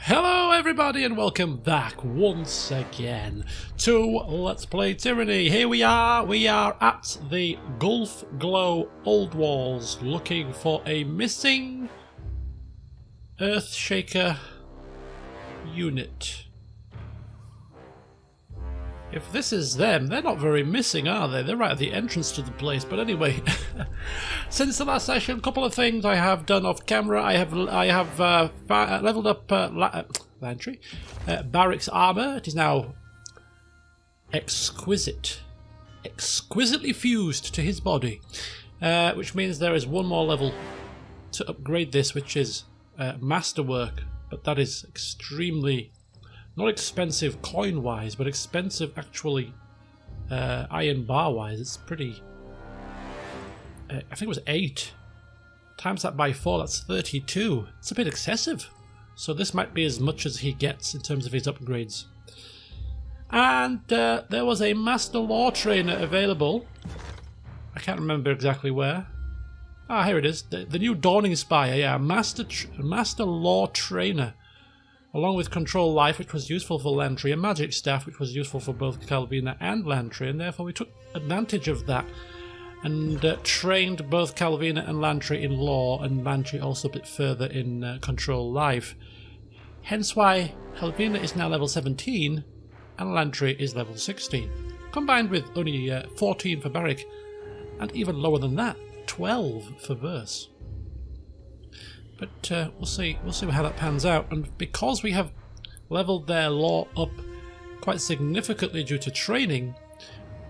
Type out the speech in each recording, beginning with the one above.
Hello everybody and welcome back once again to Let's Play Tyranny. Here we are at the Gulf Glow Old Walls looking for a missing Earthshaker unit. If this is them, they're not very missing, are they? They're right at the entrance to the place. But anyway, since the last session, a couple of things I have done off camera. I have leveled up Lantry, Barrick's armor. It is now exquisitely fused to his body, which means there is one more level to upgrade this, which is masterwork. But that is extremely not expensive coin-wise, but expensive actually iron bar-wise. It's pretty... I think it was 8. Times that by 4, that's 32. It's a bit excessive. So this might be as much as he gets in terms of his upgrades. And there was a Master Law Trainer available. I can't remember exactly where. Ah, here it is. The new Dawning Spire, yeah. Master Law Trainer. Along with Control Life, which was useful for Lantry, and Magic Staff, which was useful for both Calvina and Lantry, and therefore we took advantage of that and trained both Calvina and Lantry in Law, and Lantry also a bit further in Control Life. Hence why Calvina is now level 17 and Lantry is level 16, combined with only 14 for Barrick, and even lower than that, 12 for Verse. But we'll see how that pans out. And because we have leveled their law up quite significantly due to training,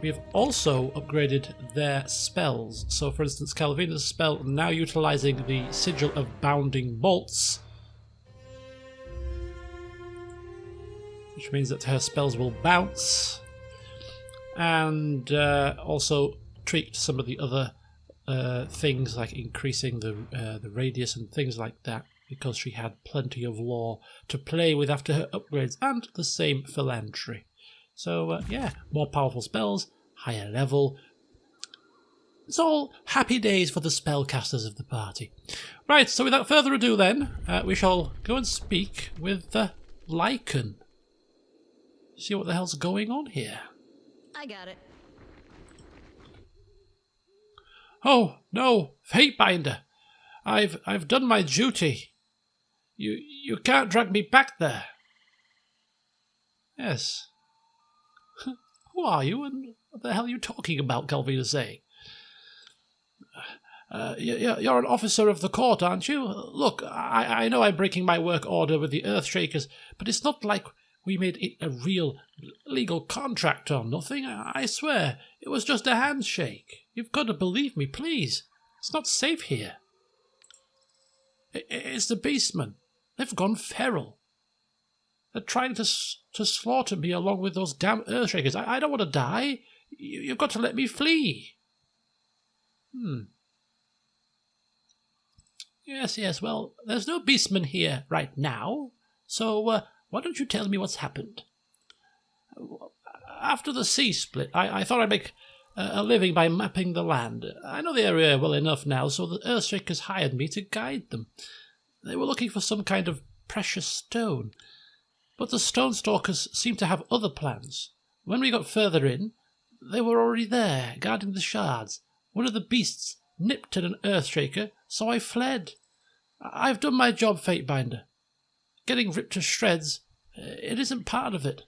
we have also upgraded their spells. So for instance, Calvina's spell, now utilizing the Sigil of Bounding Bolts, which means that her spells will bounce, and also tweaked some of the other things like increasing the radius and things like that, because she had plenty of law to play with after her upgrades, and the same for Lantry. So yeah, more powerful spells, higher level. It's all happy days for the spellcasters of the party. Right, so without further ado then, we shall go and speak with Lycan. See what the hell's going on here. I got it. Oh, no, Fatebinder. I've done my duty. You can't drag me back there. Yes. Who are you, and what the hell are you talking about, Calvina saying? You're an officer of the court, aren't you? Look, I know I'm breaking my work order with the Earthshakers, but it's not like we made it a real legal contract or nothing. I swear, it was just a handshake. You've got to believe me, please. It's not safe here. It's the Beastmen. They've gone feral. They're trying to slaughter me along with those damn Earthshakers. I don't want to die. You've got to let me flee. Yes, well, there's no Beastmen here right now, so why don't you tell me what's happened? After the sea split, I thought I'd make a living by mapping the land. I know the area well enough now, so the Earthshakers hired me to guide them. They were looking for some kind of precious stone, but the Stone Stalkers seemed to have other plans. When we got further in, they were already there, guarding the shards. One of the beasts nipped at an Earthshaker, so I fled. I've done my job, Fatebinder. Getting ripped to shreds, it isn't part of it.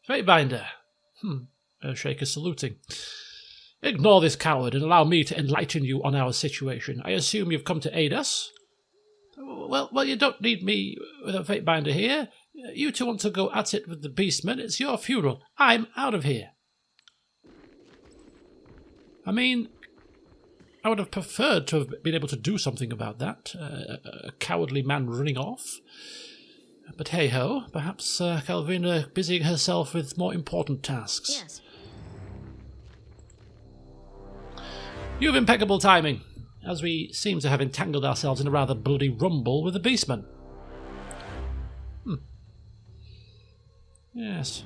Fatebinder. Earthshaker saluting. Ignore this coward and allow me to enlighten you on our situation. I assume you've come to aid us? Well, you don't need me with a Fatebinder here. You two want to go at it with the Beastmen. It's your funeral. I'm out of here. I mean, I would have preferred to have been able to do something about that. A cowardly man running off. But hey-ho, perhaps Calvina busying herself with more important tasks. Yes. You have impeccable timing, as we seem to have entangled ourselves in a rather bloody rumble with the Beastmen. Yes.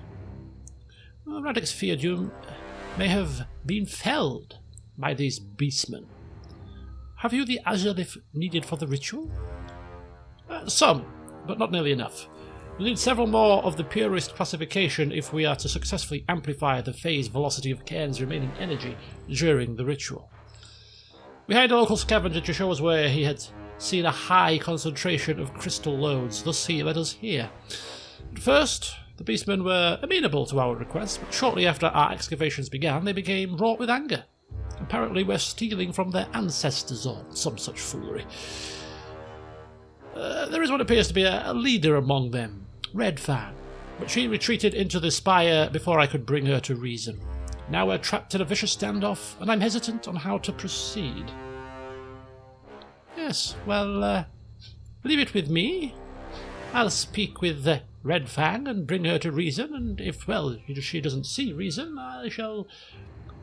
Well, Radix feared you may have been felled by these Beastmen. Have you the azurif needed for the ritual? Some, but not nearly enough. We need several more of the purest classification if we are to successfully amplify the phase velocity of Cairn's remaining energy during the ritual. We hired a local scavenger to show us where he had seen a high concentration of crystal loads, thus he led us here. At first, the Beastmen were amenable to our request, but shortly after our excavations began, they became wrought with anger. Apparently we're stealing from their ancestors or some such foolery. There is what appears to be a leader among them, Red Fan, but she retreated into the spire before I could bring her to reason. Now we're trapped in a vicious standoff, and I'm hesitant on how to proceed. Yes, well, leave it with me. I'll speak with Red Fang and bring her to reason, and if, well, she doesn't see reason, I shall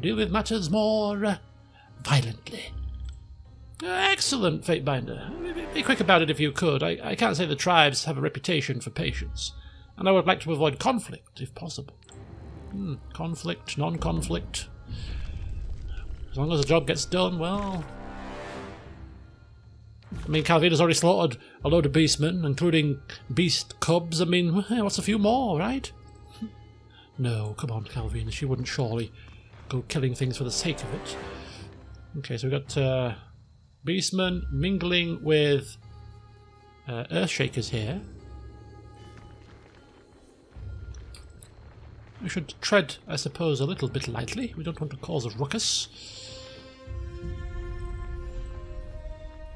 deal with matters more violently. Excellent, Fatebinder. Be quick about it if you could. I can't say the tribes have a reputation for patience, and I would like to avoid conflict, if possible. Conflict, non-conflict. As long as the job gets done, well... I mean, Calvina's already slaughtered a load of beastmen, including beast cubs. I mean, what's a few more, right? No, come on, Calvina. She wouldn't surely go killing things for the sake of it. Okay, so we've got beastmen mingling with Earthshakers here. We should tread, I suppose, a little bit lightly. We don't want to cause a ruckus.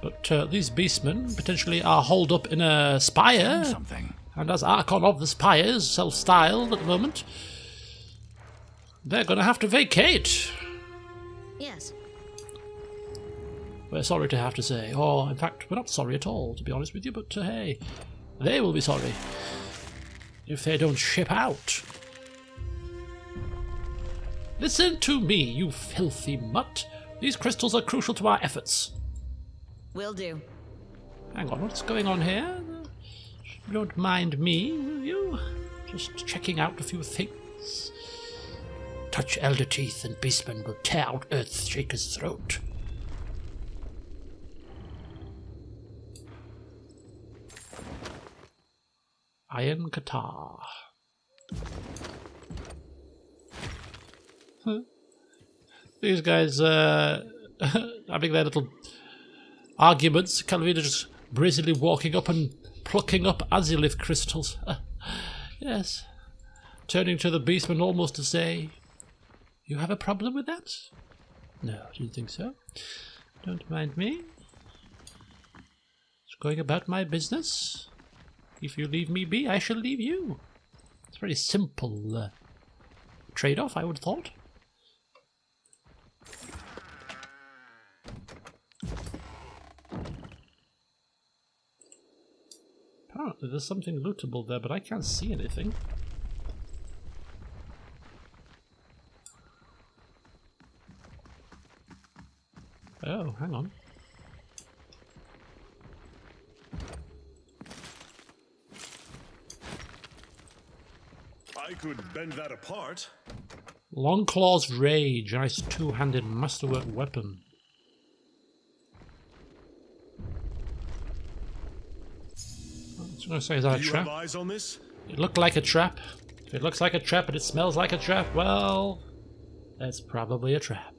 But these beastmen potentially are holed up in a spire. And as Archon of the Spires, self-styled at the moment, they're going to have to vacate. Yes. We're sorry to have to say. Or, in fact, we're not sorry at all, to be honest with you, but hey, they will be sorry if they don't ship out. Listen to me, you filthy mutt. These crystals are crucial to our efforts. Will do. Hang on, what's going on here? You don't mind me, will you? Just checking out a few things. Touch Elder Teeth and Beastmen will tear out Earthshaker's throat. Iron Guitar. These guys having their little arguments. Calvina just brazenly walking up and plucking up azulith crystals. Yes. Turning to the beastman almost to say, "You have a problem with that?" "No, do you think so?" "Don't mind me. Just going about my business. If you leave me be, I shall leave you." It's a very simple trade-off, I would have thought. Apparently there's something lootable there, but I can't see anything. Oh, hang on. I could bend that apart. Longclaw's Rage, nice two-handed masterwork weapon. I was going to say, is that a trap? Do you have eyes on this? It looked like a trap. If it looks like a trap and it smells like a trap, well, that's probably a trap.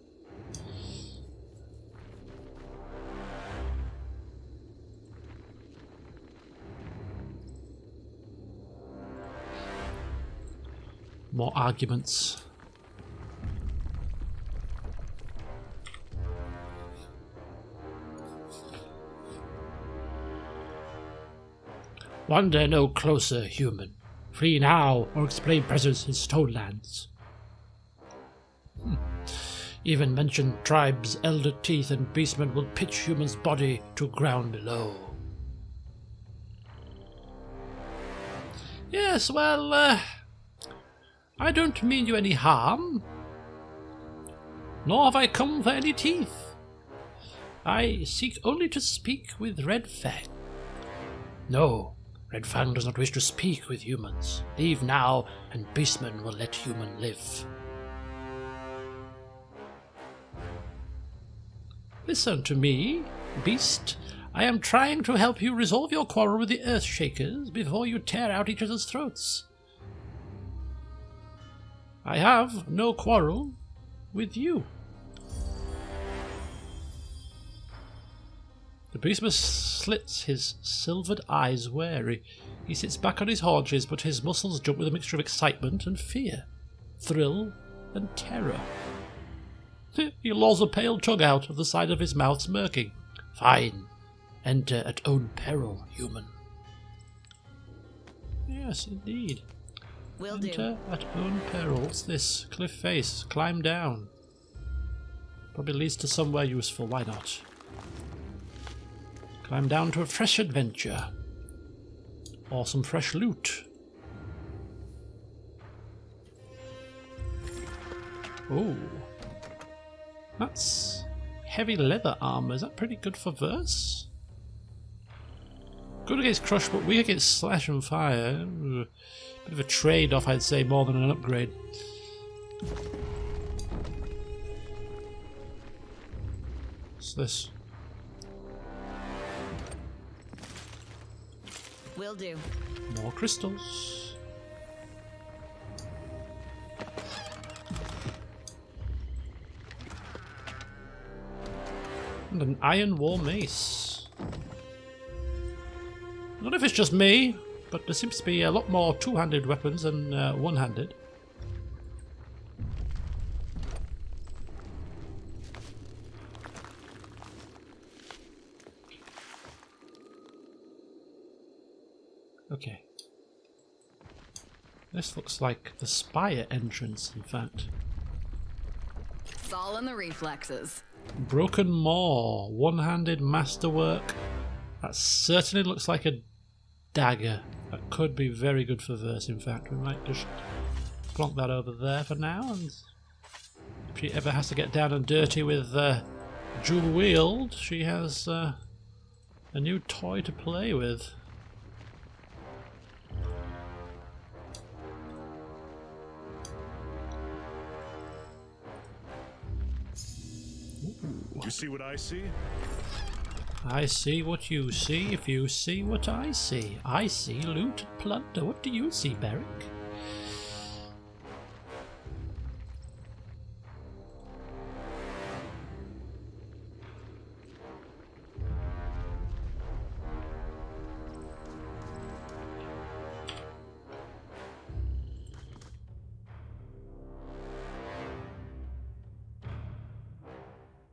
More arguments. Wander no closer, human. Flee now, or explain presence in Stonelands. Even mention tribes, Elder Teeth, and Beastmen will pitch human's body to ground below. Yes, well, I don't mean you any harm. Nor have I come for any teeth. I seek only to speak with Red Fang. No, Red Fang does not wish to speak with humans. Leave now, and Beastmen will let human live. Listen to me, Beast. I am trying to help you resolve your quarrel with the Earthshakers before you tear out each other's throats. I have no quarrel with you. The Beastman slits his silvered eyes wary. He sits back on his haunches, but his muscles jump with a mixture of excitement and fear, thrill and terror. He lolls a pale tongue out of the side of his mouth, smirking. Fine. Enter at own peril, human. Yes, indeed. Will Enter do. at own peril. What's this? Cliff face. Climb down. Probably leads to somewhere useful. Why not? Climb down to a fresh adventure. Or some fresh loot. Oh. That's heavy leather armor. Is that pretty good for verse? Good against crush, but weak against slash and fire. Bit of a trade-off, I'd say, more than an upgrade. What's this? Will do. More crystals. And an iron war mace. I don't know if it's just me, but there seems to be a lot more two-handed weapons than one-handed. Okay. This looks like the spire entrance, in fact. It's all in the reflexes. Broken Maw, one-handed masterwork. That certainly looks like a dagger. That could be very good for verse, in fact. We might just plonk that over there for now, and if she ever has to get down and dirty with dual wield, she has a new toy to play with. You see what I see? I see what you see, if you see what I see. I see loot and plunder. What do you see, Beric?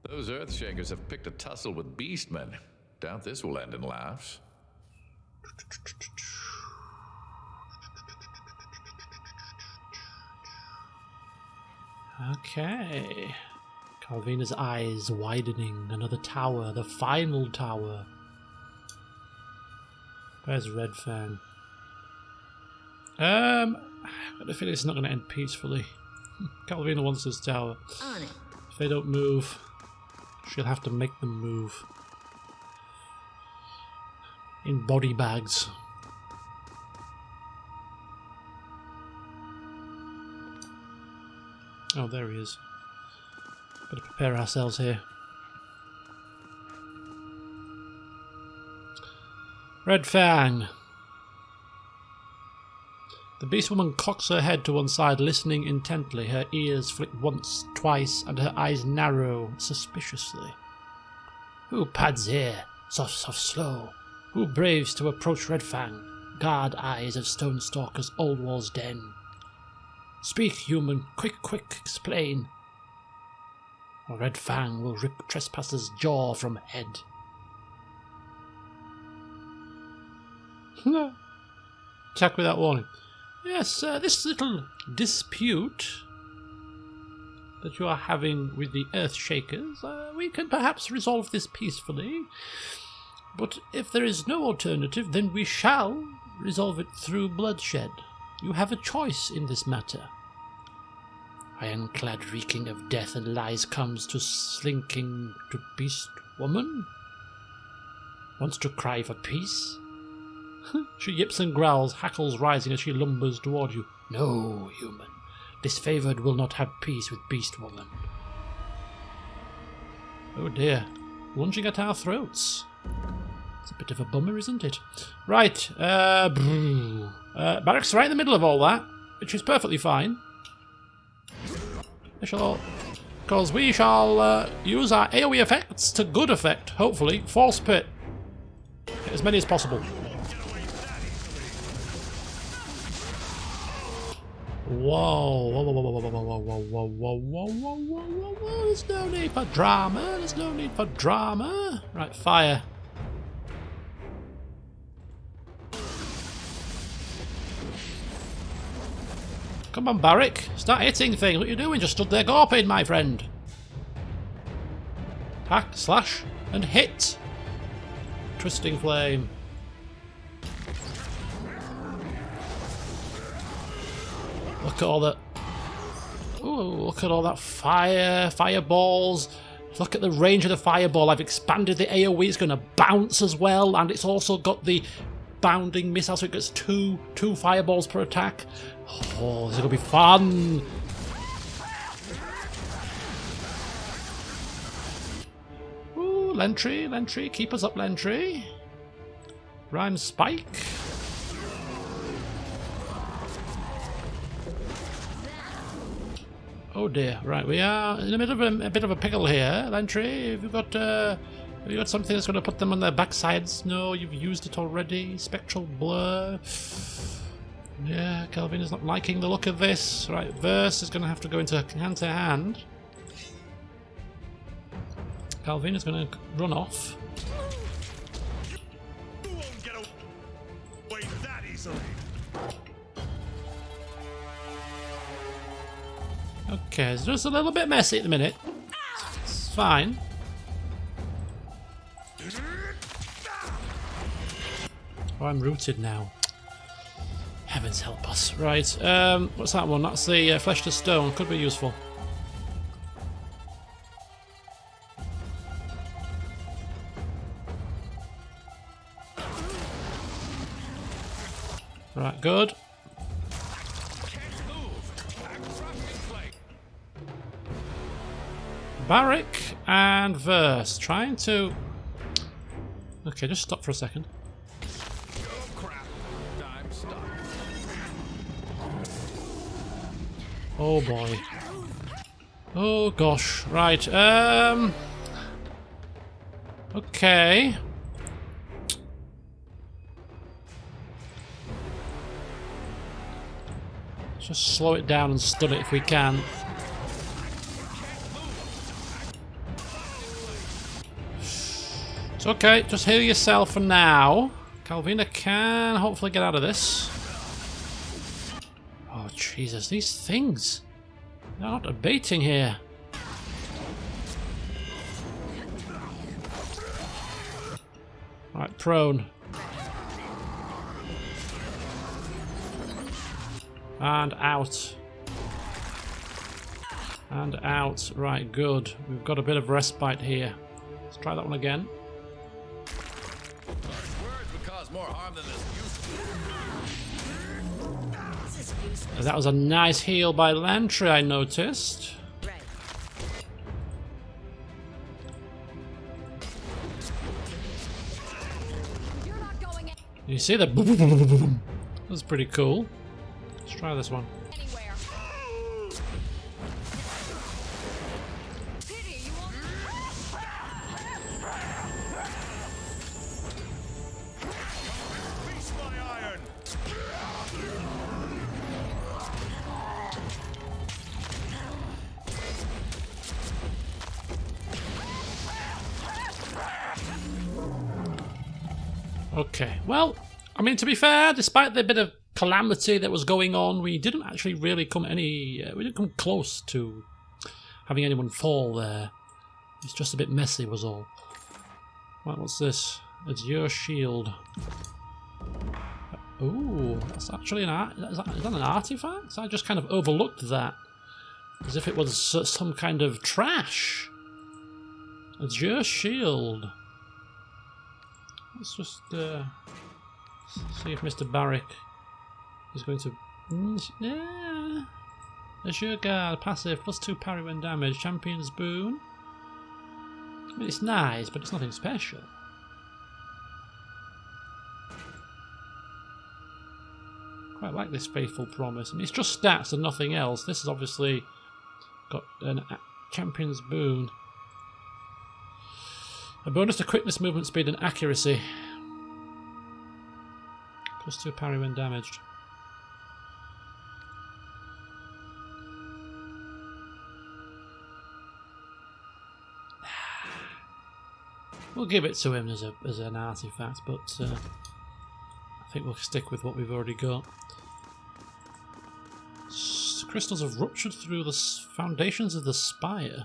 Those Earthshakers have picked a tussle with Beastmen. Doubt this will end in laughs. Okay. Calvina's eyes widening. Another tower. The final tower. Where's Red Fang? I got a feeling it's not going to end peacefully. Calvina wants this tower. On it. If they don't move, she'll have to make them move. In body bags. Oh, there he is. Better prepare ourselves here. Red Fang. The beast woman cocks her head to one side, listening intently. Her ears flick once, twice, and her eyes narrow suspiciously. Who pads here? Soft, soft, slow. Who braves to approach Red Fang? Guard eyes of stone stalkers, old wall's den. Speak, human, quick, quick, explain. Or Red Fang will rip trespasser's jaw from head. Attack without warning. Yes, this little dispute that you are having with the Earthshakers, we can perhaps resolve this peacefully. But if there is no alternative, then we shall resolve it through bloodshed. You have a choice in this matter. Ironclad reeking of death and lies comes to slinking to beast woman? Wants to cry for peace? She yips and growls, hackles rising as she lumbers toward you. No, human. Disfavored will not have peace with beast woman. Oh dear. Lunging at our throats. It's a bit of a bummer, isn't it? Right. Barracks right in the middle of all that, which is perfectly fine. Because we shall use our AoE effects to good effect, hopefully. False pit. Get as many as possible. Whoa, whoa, whoa, whoa, whoa, whoa, whoa, whoa, whoa, whoa, whoa, whoa, whoa, whoa, whoa, there's no need for drama, there's no need for drama. Right, fire. Come on, Barrick, start hitting things. What are you doing? Just stood there gawping, my friend. Hack, slash, and hit. Twisting flame. Look at all that. Ooh, look at all that fire, fireballs. Look at the range of the fireball. I've expanded the AoE. It's going to bounce as well, and it's also got the bounding missile, so it gets two fireballs per attack. Oh, this is going to be fun. Ooh, Lentry, keep us up, Lentry. Rhyme spike. Oh dear, right, we are in the middle of a bit of a pickle here. Lentry, have you got something that's going to put them on their backsides? No, you've used it already. Spectral blur. Yeah, Calvina's not liking the look of this. Right, Verse is going to have to go into hand-to-hand. Calvina's going to run off. You won't get away that easily. Okay, it's just a little bit messy at the minute. It's fine. Oh, I'm rooted now. Heavens help us. Right, what's that one? That's the Flesh to Stone. Could be useful. Right, good. Barrick and Verse trying to... Okay, just stop for a second. Oh crap! Time stop. Oh boy. Oh gosh. Right. Okay. Just slow it down and stun it if we can. It's okay, just heal yourself for now. Calvina can hopefully get out of this. Oh Jesus, these things. They're not abating here. Right, prone. And out. And out. Right, good. We've got a bit of respite here. Let's try that one again. Words would cause more harm than this. That was a nice heal by Lantry, I noticed. Right. You're not going You see that? Boom, boom, boom, boom, boom, boom. That's pretty cool. Let's try this one. anywhere. Pity you won't. Feast my iron. Okay, well, I mean, to be fair, despite the bit of calamity that was going on, we didn't actually really come we didn't come close to having anyone fall there. It's just a bit messy was all. Right, what's this? It's your shield. Ooh, that's actually an art. Is that an artifact? I just kind of overlooked that. As if it was some kind of trash. It's your shield. Let's just see if Mr. Barrick is going to... Yeah. Azure Guard, passive, +2 parry when damaged. Champion's Boon. I mean, it's nice, but it's nothing special. Quite like this faithful promise. I mean, it's just stats and nothing else. This has obviously got a champion's boon. A bonus to quickness, movement speed, and accuracy. +2 parry when damaged. We'll give it to him as an artifact, but I think we'll stick with what we've already got. Crystals have ruptured through the foundations of the spire.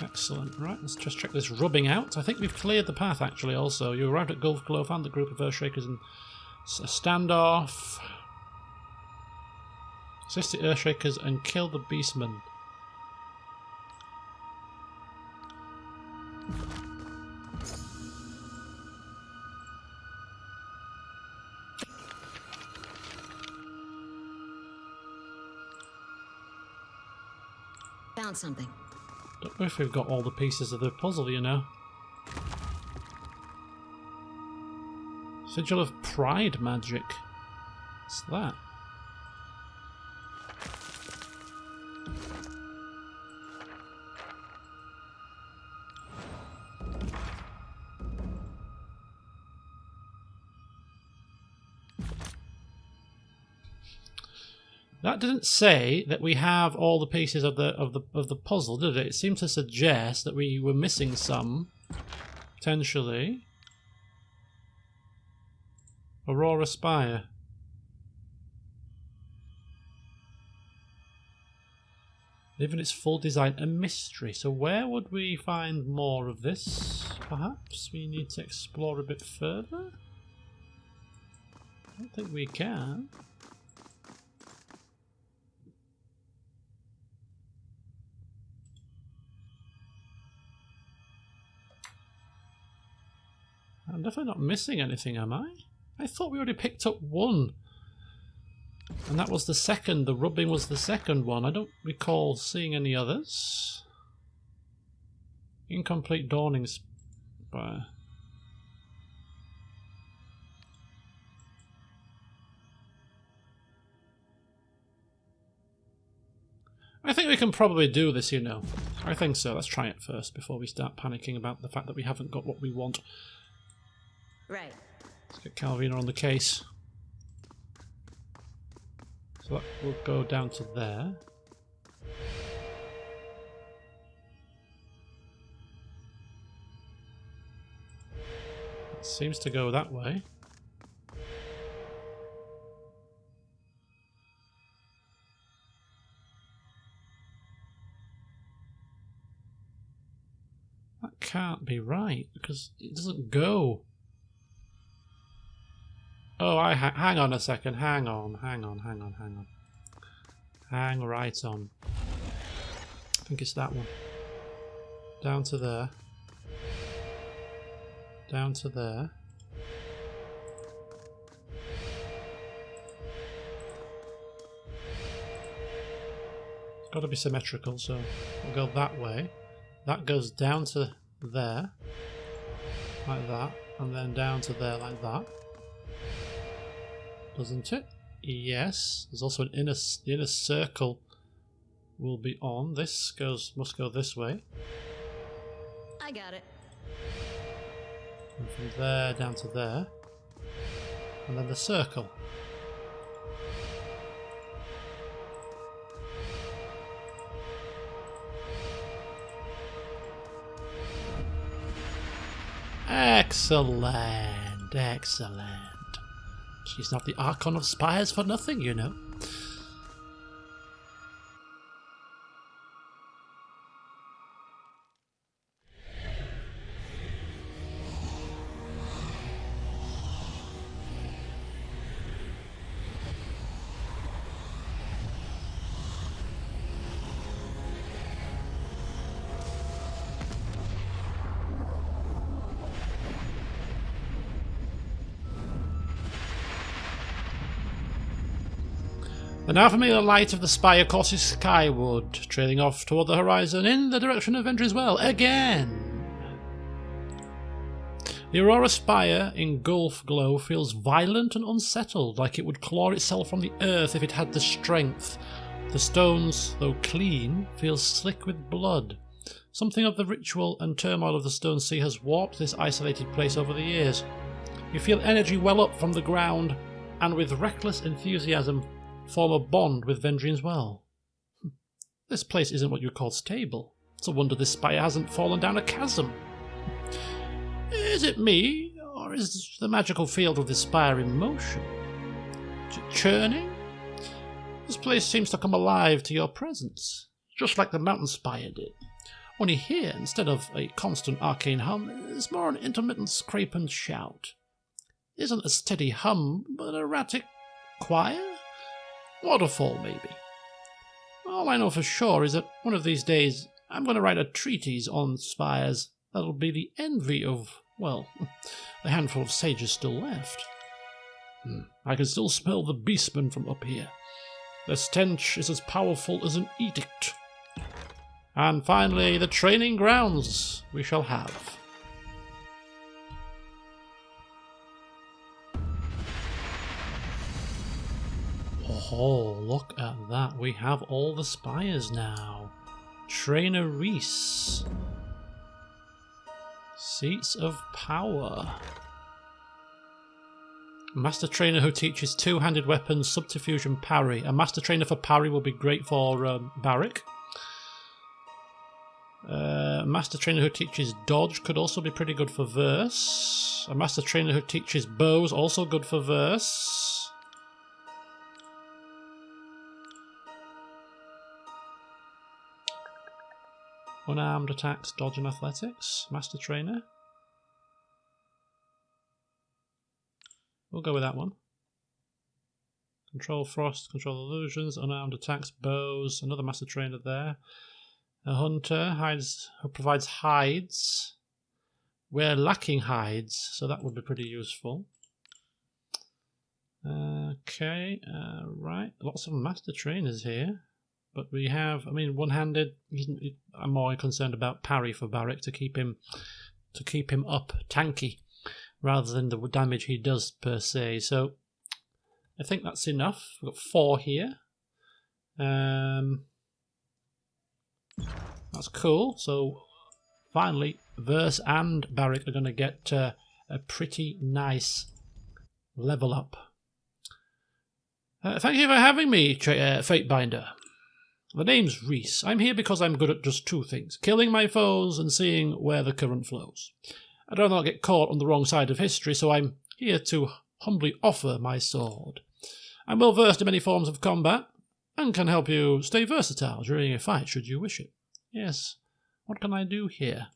Excellent. Right, let's just check this rubbing out. I think we've cleared the path, actually, also. You arrived at Gulf Glow, found the group of Earthshakers in a standoff. Assist the Earthshakers and kill the Beastmen. Found something. Don't know if we've got all the pieces of the puzzle, you know. Sigil of Pride magic. What's that? That didn't say that we have all the pieces of the puzzle, did it? It seemed to suggest that we were missing some, potentially. Aurora Spire. Leaving its full design a mystery. So where would we find more of this? Perhaps we need to explore a bit further. I don't think we can. I'm definitely not missing anything, am I? I thought we already picked up one. And that was the second. The rubbing was the second one. I don't recall seeing any others. Incomplete Dawning Spire. I think we can probably do this, you know. I think so. Let's try it first before we start panicking about the fact that we haven't got what we want. Right. Let's get Calvina on the case. So that will go down to there. It seems to go that way. That can't be right because it doesn't go. Oh, hang on a second. Hang on. Hang right on. I think it's that one. Down to there. Down to there. It's got to be symmetrical, so we'll go that way. That goes down to there, like that, and then down to there like that. Doesn't it? Yes. There's also an the inner circle will be on. This must go this way. I got it. And from there down to there. And then the circle. Excellent. Excellent. She's not the Archon of Spires for nothing, you know. The now familiar light of the spire courses skyward, trailing off toward the horizon in the direction of Vendry's Well again. The Aurora Spire in Gulf Glow feels violent and unsettled, like it would claw itself from the earth if it had the strength. The stones, though clean, feel slick with blood. Something of the ritual and turmoil of the Stone Sea has warped this isolated place over the years. You feel energy well up from the ground, and with reckless enthusiasm form a bond with Vendrian's Well. This place isn't what you call stable. It's a wonder this spire hasn't fallen down a chasm. Is it me, or is the magical field of this spire in motion? Is it churning? This place seems to come alive to your presence, just like the mountain spire did. Only here, instead of a constant arcane hum, it's more an intermittent scrape and shout. It isn't a steady hum, but an erratic choir? Waterfall, maybe. All I know for sure is that one of these days I'm going to write a treatise on spires that'll be the envy of, well, the handful of sages still left. I can still smell the Beastmen from up here. Their stench is as powerful as an edict. And finally, the training grounds we shall have. Oh, look at that. We have all the spires now. Trainer Reese. Seats of Power. Master Trainer who teaches two-handed weapons, subterfuge and parry. A Master Trainer for parry will be great for Barrick. Master Trainer who teaches dodge could also be pretty good for Verse. A Master Trainer who teaches bows, also good for Verse. Unarmed attacks, dodge and athletics. Master Trainer. We'll go with that one. Control frost, control illusions, unarmed attacks, bows. Another Master Trainer there. A hunter who provides hides. We're lacking hides, so that would be pretty useful. Okay, right. Lots of Master Trainers here. But we have, I mean, one-handed. I'm more concerned about parry for Barrick to keep him up tanky, rather than the damage he does per se. So I think that's enough. We've got 4 here. That's cool. So finally, Verse and Barrick are going to get a pretty nice level up. Thank you for having me, Fatebinder. The name's Reese. I'm here because I'm good at just 2 things: killing my foes and seeing where the current flows. I don't want to get caught on the wrong side of history, so I'm here to humbly offer my sword. I'm well versed in many forms of combat, and can help you stay versatile during a fight should you wish it. Yes, what can I do here?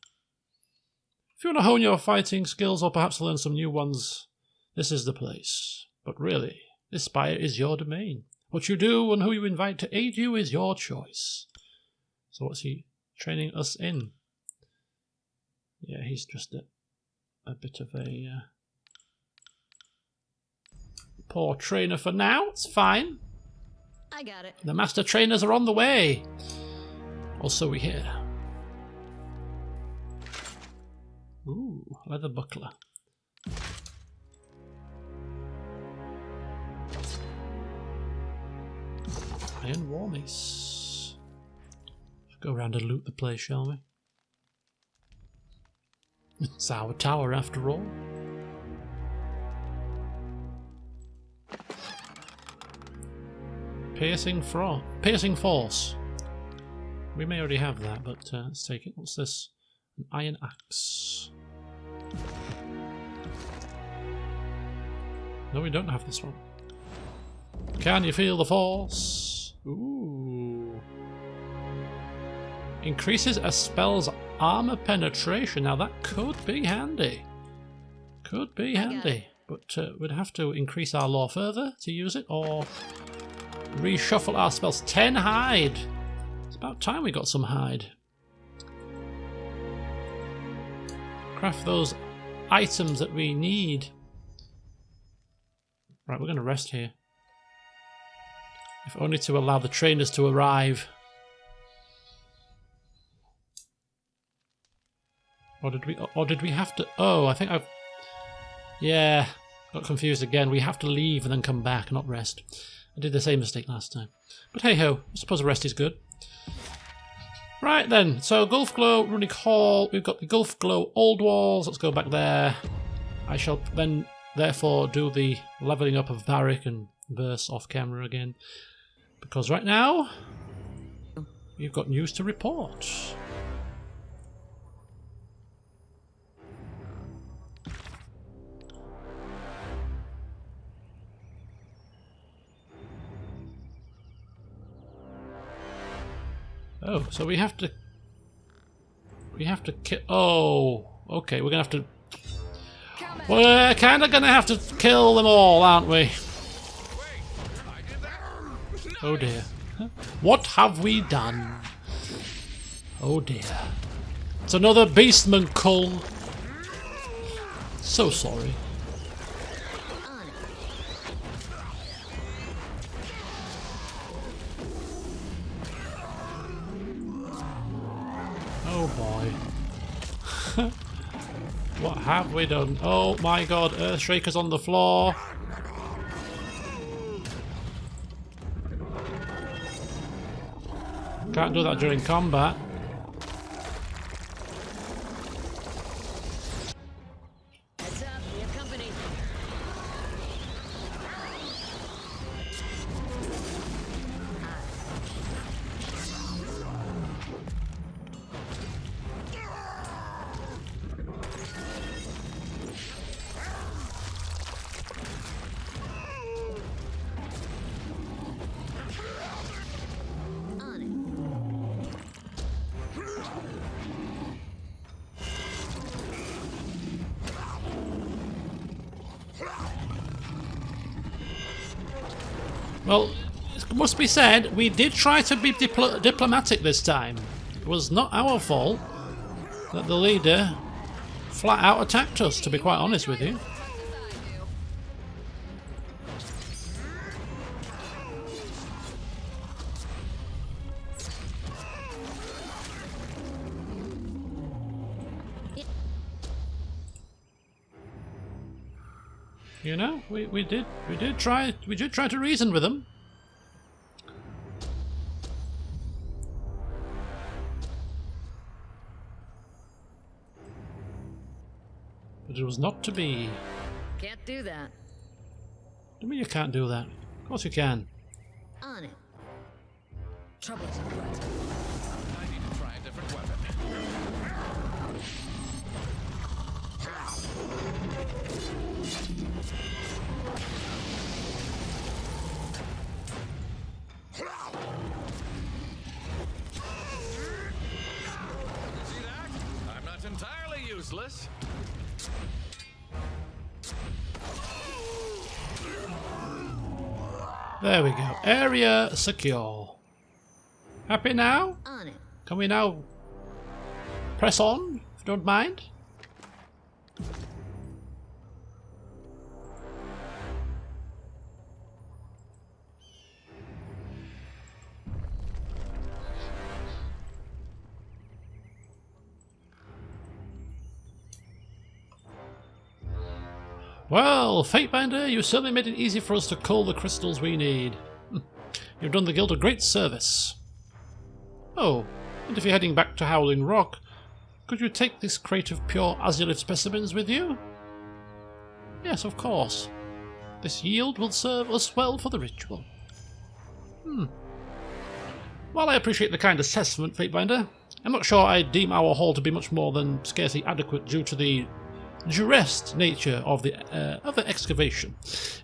If you want to hone your fighting skills or perhaps learn some new ones, this is the place. But really, this spire is your domain. What you do and who you invite to aid you is your choice. So what's he training us in? Yeah, he's just a bit of a poor trainer for now. It's fine. I got it. The Master Trainers are on the way. Also we hear. Ooh, leather buckler. Iron War Mace. Let's go around and loot the place, shall we? It's our tower after all. Piercing Force. We may already have that, but let's take it. What's this? An Iron Axe. No, we don't have this one. Can you feel the Force? Ooh. Increases a spell's armor penetration. Now that could be handy. Could be handy. But we'd have to increase our lore further to use it, or reshuffle our spells. 10 hide. It's about time we got some hide. Craft those items that we need. Right, we're going to rest here. If only to allow the trainers to arrive. Or did we have to... Oh, I think Yeah, got confused again. We have to leave and then come back, not rest. I did the same mistake last time. But hey ho, I suppose a rest is good. Right then, so Gulf Glow, Runic Hall, we've got the Gulf Glow Old Walls, let's go back there. I shall then therefore do the levelling up of Barrick and verse off camera again. Because right now, we've got news to report. Oh, so we have to kill. Oh, okay. We're gonna have to. We're kind of gonna have to kill them all, aren't we? Oh dear. What have we done? Oh dear. It's another Beastman cull. So sorry. Oh boy. What have we done? Oh my god, Earthshaker's on the floor. Can't do that during combat. Heads up, we have company. On it. Well, it must be said, we did try to be diplomatic this time. It was not our fault that the leader flat out attacked us, to be quite honest with you. You know, we did try to reason with them. But it was not to be. Can't do that. What do you mean you can't do that? Of course you can. On it. Trouble's afoot. I need to try a different weapon. See that? I'm not entirely useless. There we go. Area secure. Happy now? On it. Can we now press on, if you don't mind? Well, Fatebinder, you certainly made it easy for us to cull the crystals we need. You've done the guild a great service. Oh, and if you're heading back to Howling Rock, could you take this crate of pure azulith specimens with you? Yes, of course. This yield will serve us well for the ritual. Well, I appreciate the kind assessment, Fatebinder. I'm not sure I deem our haul to be much more than scarcely adequate due to the duress nature of the excavation.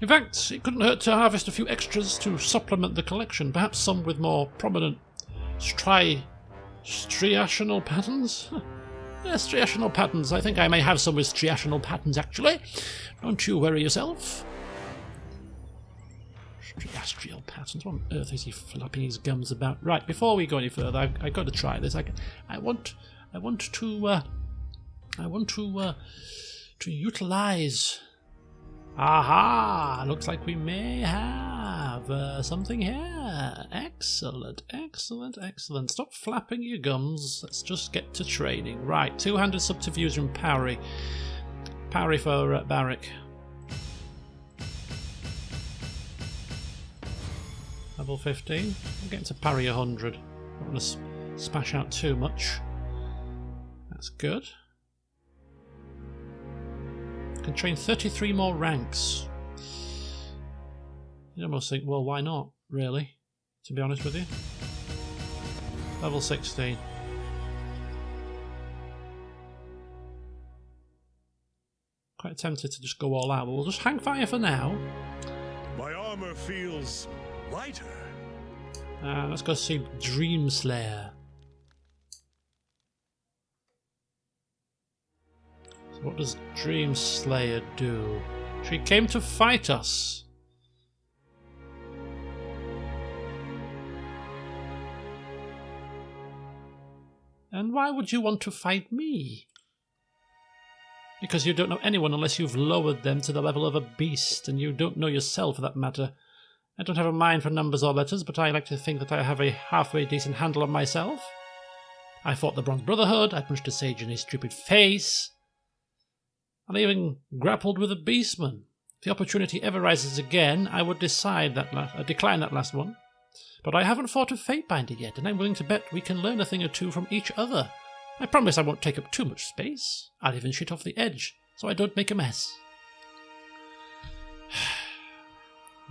In fact, it couldn't hurt to harvest a few extras to supplement the collection, perhaps some with more prominent striational patterns? Yes, striational patterns. I think I may have some with striational patterns, actually. Don't you worry yourself. Striastrial patterns. What on earth is he flapping his gums about? Right, before we go any further, I've got to try this. I want to utilize. Aha! Looks like we may have something here. Excellent, excellent, excellent. Stop flapping your gums. Let's just get to training. Right, two-handed subterfuge and parry. Parry for Barrick. Level 15. I'm getting to parry 100. Don't want to smash out too much. That's good. Can train 33 more ranks. You almost think, well, why not, really? To be honest with you. Level 16. Quite tempted to just go all out, but we'll just hang fire for now. My armor feels lighter. Let's go see Dream Slayer. So what does Dream Slayer do? She came to fight us. And why would you want to fight me? Because you don't know anyone unless you've lowered them to the level of a beast, and you don't know yourself for that matter. I don't have a mind for numbers or letters, but I like to think that I have a halfway decent handle on myself. I fought the Bronze Brotherhood, I punched a sage in his stupid face, and I even grappled with a Beastman. If the opportunity ever rises again, I would decline that last one. But I haven't fought a Fatebinder yet, and I'm willing to bet we can learn a thing or two from each other. I promise I won't take up too much space. I'll even shit off the edge, so I don't make a mess.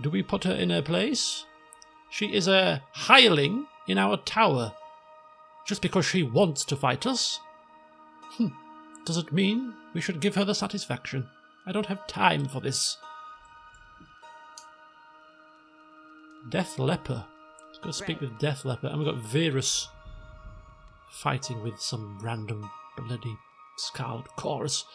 Do we put her in her place? She is a hireling in our tower. Just because she wants to fight us? Does it mean we should give her the satisfaction? I don't have time for this. Death Leper. Let's go speak with Death Leper. And we've got Virus fighting with some random bloody Scarlet Chorus.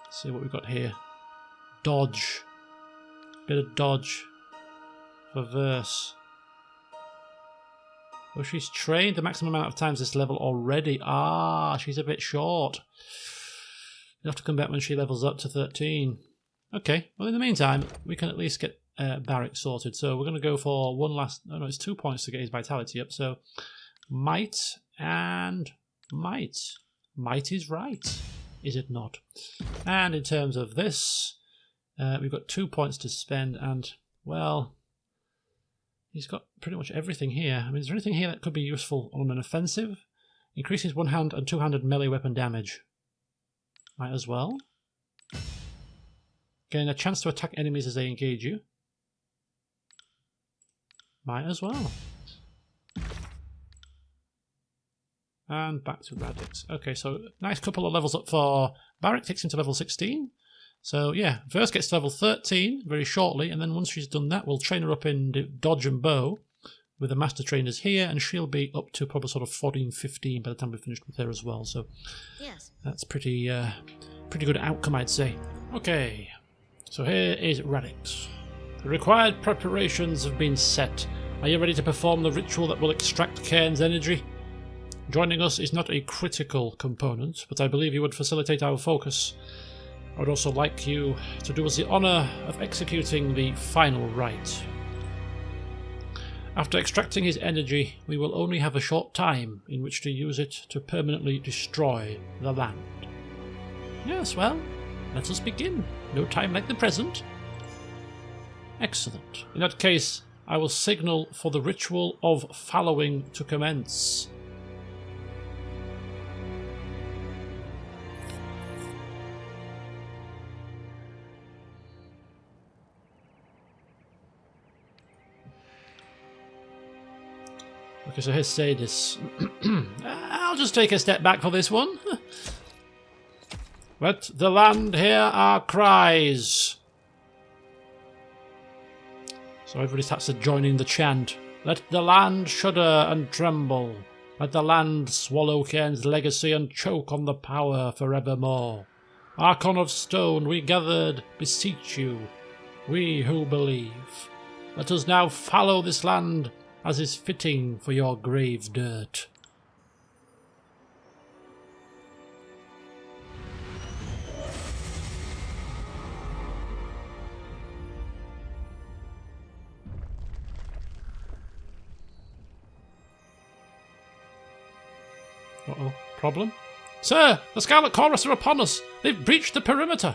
Let's see what we've got here. Dodge. Bit of dodge for Verse. Well, she's trained the maximum amount of times this level already. Ah, she's a bit short. You'll have to come back when she levels up to 13. Okay, well in the meantime, we can at least get Barrick sorted. So we're going to go for one last... Oh no, it's 2 points to get his vitality up. So Might and Might. Might is right, is it not? And in terms of this, we've got 2 points to spend and, well... He's got pretty much everything here. I mean, is there anything here that could be useful on an offensive? Increases one-hand and two-handed melee weapon damage. Might as well. Gain a chance to attack enemies as they engage you. Might as well. And back to Radix. Okay, so nice couple of levels up for Barrick. Takes him to level 16. So yeah, Verse gets to level 13 very shortly, and then once she's done that, we'll train her up in dodge and bow with the master trainers here, and she'll be up to probably sort of 14, 15 by the time we're finished with her as well. So Yes. that's pretty good outcome, I'd say. Okay, so here is Radix. The required preparations have been set. Are you ready to perform the ritual that will extract Cairn's energy? Joining us is not a critical component, but I believe you would facilitate our focus. I would also like you to do us the honour of executing the final rite. After extracting his energy, we will only have a short time in which to use it to permanently destroy the land. Yes, well, let us begin. No time like the present. Excellent. In that case, I will signal for the ritual of fallowing to commence. Okay, so here's Sadis. I'll just take a step back for this one. Let the land hear our cries. So everybody starts to join in the chant. Let the land shudder and tremble. Let the land swallow Cairn's legacy and choke on the power forevermore. Archon of Stone, we gathered, beseech you, we who believe. Let us now fallow this land as is fitting for your grave dirt. Uh-oh. Problem? Sir, the Scarlet Chorus are upon us. They've breached the perimeter.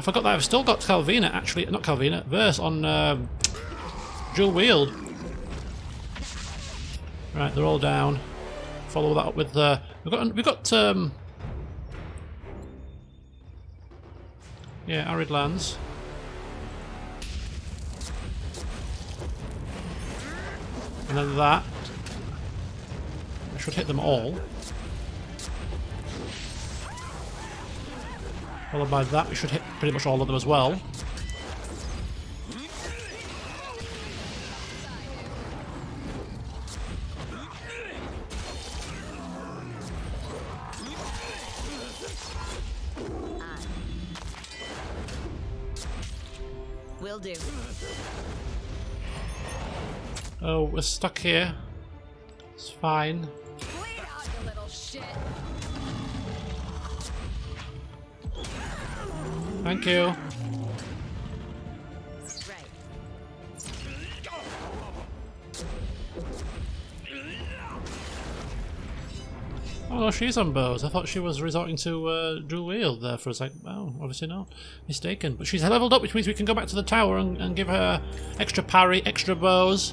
I forgot that I've still got Calvina, actually, not Calvina, Verse on dual wield. Right, they're all down. Follow that up with we've got yeah, arid lands. And then that. I should hit them all. Followed by that, we should hit pretty much all of them as well. Will do. Oh, we're stuck here. It's fine. Bleed out, you little shit. Thank you. Right. Oh no, she's on bows. I thought she was resorting to dual wield there for a sec. Oh, obviously not. Mistaken. But she's leveled up, which means we can go back to the tower and give her extra parry, extra bows.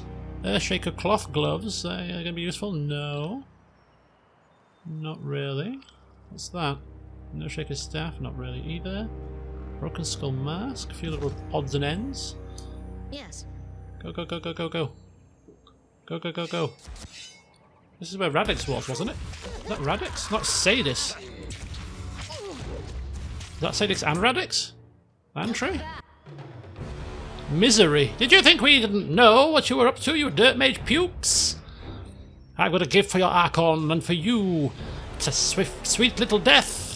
Shaker cloth gloves. Are going to be useful? No. Not really. What's that? No Shaker staff? Not really either. Broken skull mask. A few little odds and ends. Yes. Go, go, go, go, go, go. Go, go, go, go. This is where Radix was, wasn't it? Is that Radix? Not Sadis. Is that Sadix and Radix? Lantry? Misery. Did you think we didn't know what you were up to, you dirt mage pukes? I've got a gift for your Archon and for you. It's a swift, sweet little death.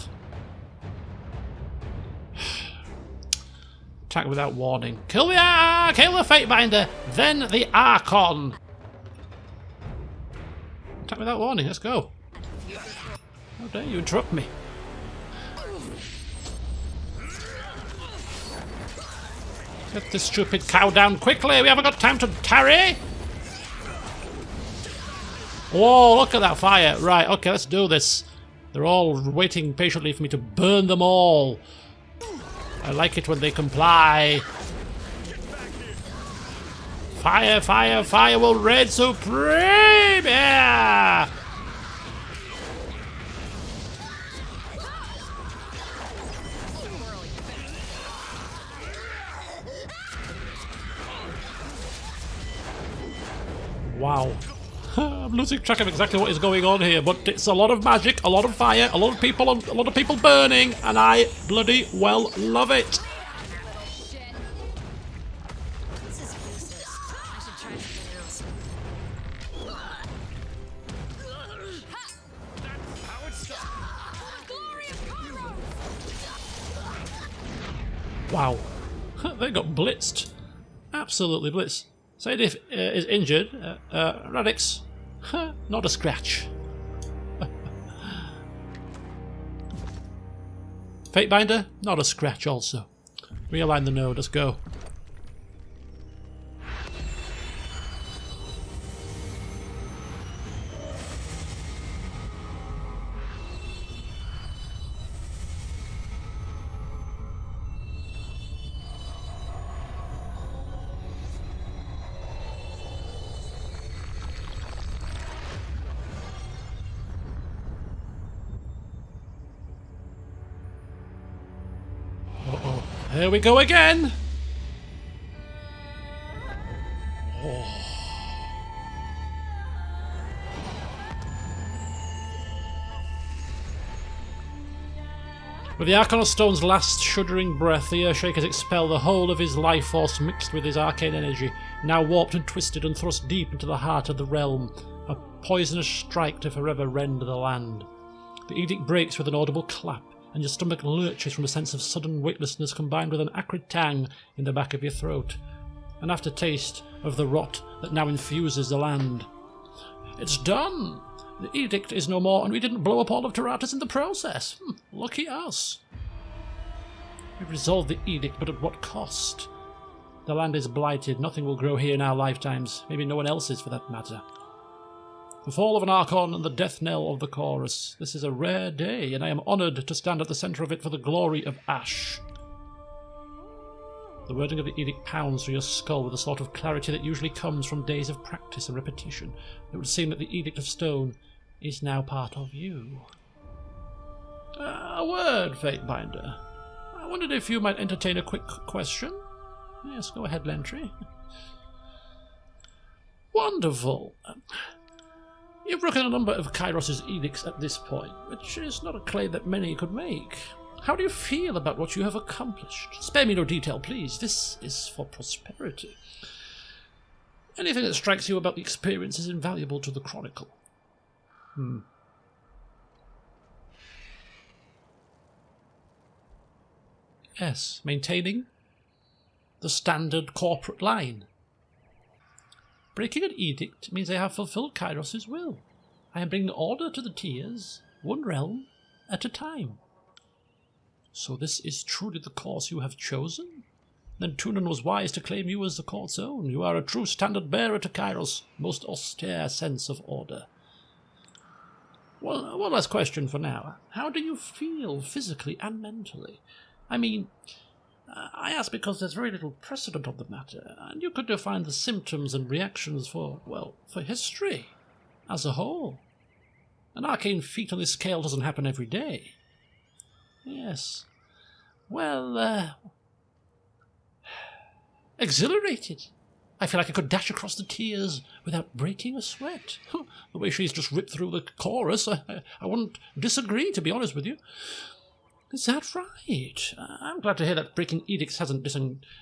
Attack without warning. Kill the Fatebinder, then the Archon. Attack without warning, let's go. How dare you interrupt me? Get this stupid cow down quickly, we haven't got time to tarry! Whoa, look at that fire. Right, okay, let's do this. They're all waiting patiently for me to burn them all. I like it when they comply. Fire, fire, fire will reign supreme! Yeah! Wow. I'm losing track of exactly what is going on here, but it's a lot of magic, a lot of fire, a lot of people burning, and I bloody well love it. This is useless. I should try something else. Wow. They got blitzed. Absolutely blitzed. Sadif is injured. Radix, not a scratch. Fatebinder, not a scratch also. Realign the node, let's go. Here we go again! With the Arcana Stone's last shuddering breath, the Earthshakers expel the whole of his life force mixed with his arcane energy, now warped and twisted and thrust deep into the heart of the realm, a poisonous strike to forever rend the land. The edict breaks with an audible clap, and your stomach lurches from a sense of sudden weightlessness combined with an acrid tang in the back of your throat, an aftertaste of the rot that now infuses the land. It's done! The edict is no more, and we didn't blow up all of Taratus in the process. Lucky us. We've resolved the edict, but at what cost? The land is blighted, nothing will grow here in our lifetimes, maybe no one else's for that matter. The fall of an Archon and the death knell of the chorus. This is a rare day, and I am honoured to stand at the centre of it for the glory of Ash. The wording of the edict pounds through your skull with a sort of clarity that usually comes from days of practice and repetition. It would seem that the Edict of Stone is now part of you. A word, Fatebinder. I wondered if you might entertain a quick question. Yes, go ahead, Lentry. Wonderful. You've broken a number of Kairos' edicts at this point, which is not a claim that many could make. How do you feel about what you have accomplished? Spare me no detail, please. This is for prosperity. Anything that strikes you about the experience is invaluable to the Chronicle. Yes, maintaining the standard corporate line. Breaking an edict means I have fulfilled Kairos' will. I am bringing order to the tiers, one realm at a time. So this is truly the course you have chosen? Then Tunan was wise to claim you as the court's own. You are a true standard bearer to Kairos' most austere sense of order. Well, one last question for now. How do you feel physically and mentally? I mean, I ask because there's very little precedent on the matter, and you could define the symptoms and reactions for history as a whole. An arcane feat on this scale doesn't happen every day. Yes. Well, exhilarated. I feel like I could dash across the tiers without breaking a sweat. The way she's just ripped through the chorus, I wouldn't disagree, to be honest with you. Is that right? I'm glad to hear that breaking edicts hasn't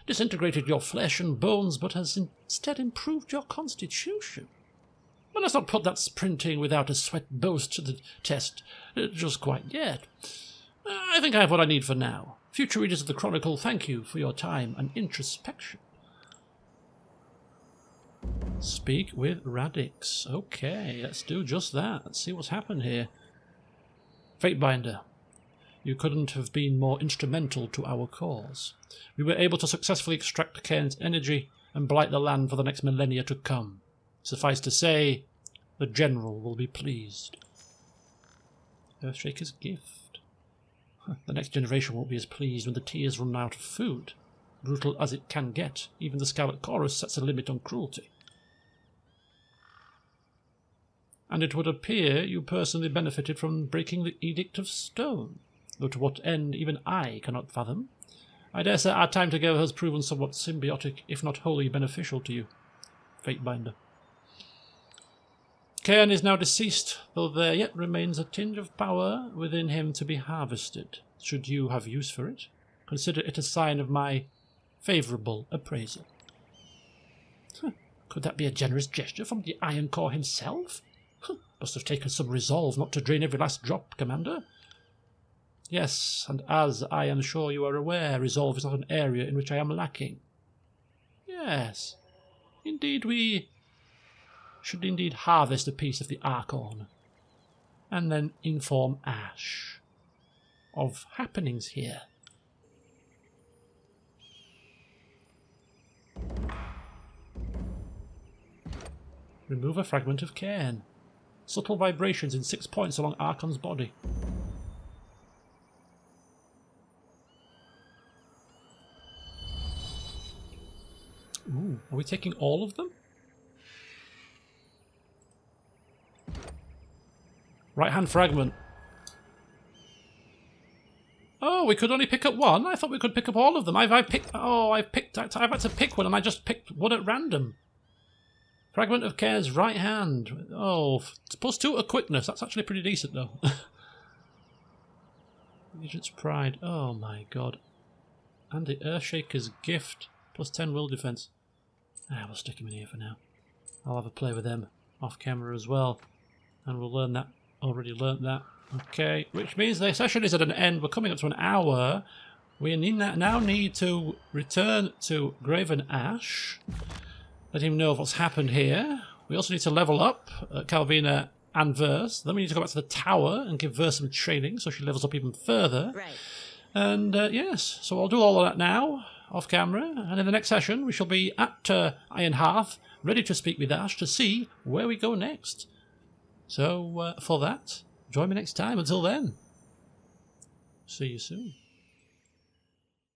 disintegrated your flesh and bones, but has instead improved your constitution. But let's not put that sprinting without a sweat boast to the test just quite yet. I think I have what I need for now. Future readers of the Chronicle, thank you for your time and introspection. Speak with Radix. Okay, let's do just that. Let's see what's happened here. Fatebinder. You couldn't have been more instrumental to our cause. We were able to successfully extract Cairn's energy and blight the land for the next millennia to come. Suffice to say, the General will be pleased. Earthshaker's gift. The next generation won't be as pleased when the tiers run out of food. Brutal as it can get, even the Scarlet Chorus sets a limit on cruelty. And it would appear you personally benefited from breaking the Edict of Stone. Though to what end even I cannot fathom. I dare say our time together has proven somewhat symbiotic, if not wholly beneficial to you, Fatebinder. Cairn is now deceased, though there yet remains a tinge of power within him to be harvested. Should you have use for it, consider it a sign of my favourable appraisal. Could that be a generous gesture from the Iron Core himself? Must have taken some resolve not to drain every last drop, Commander. Yes, and as I am sure you are aware, resolve is not an area in which I am lacking. Yes, indeed we should indeed harvest a piece of the Archon, and then inform Ash of happenings here. Remove a fragment of Cairn. Subtle vibrations in 6 points along Archon's body. Ooh, are we taking all of them? Right-hand fragment. Oh, we could only pick up one? I thought we could pick up all of them. I've had to pick one and I just picked one at random. Fragment of Cairn's right hand. Oh, it's +2 to quickness. That's actually pretty decent though. Agent's Pride. Oh my god. And the Earthshaker's gift. +10 will defense. We'll stick him in here for now. I'll have a play with them off camera as well. And we'll learn that. Already learnt that. Okay, which means the session is at an end. We're coming up to an hour. We now need to return to Graven Ash. Let him know of what's happened here. We also need to level up Calvina and Verse. Then we need to go back to the tower and give Verse some training so she levels up even further. Right. And yes, so I'll do all of that now, off camera. And in the next session, we shall be at Iron Hearth, ready to speak with Ash to see where we go next. So for that, join me next time. Until then, see you soon.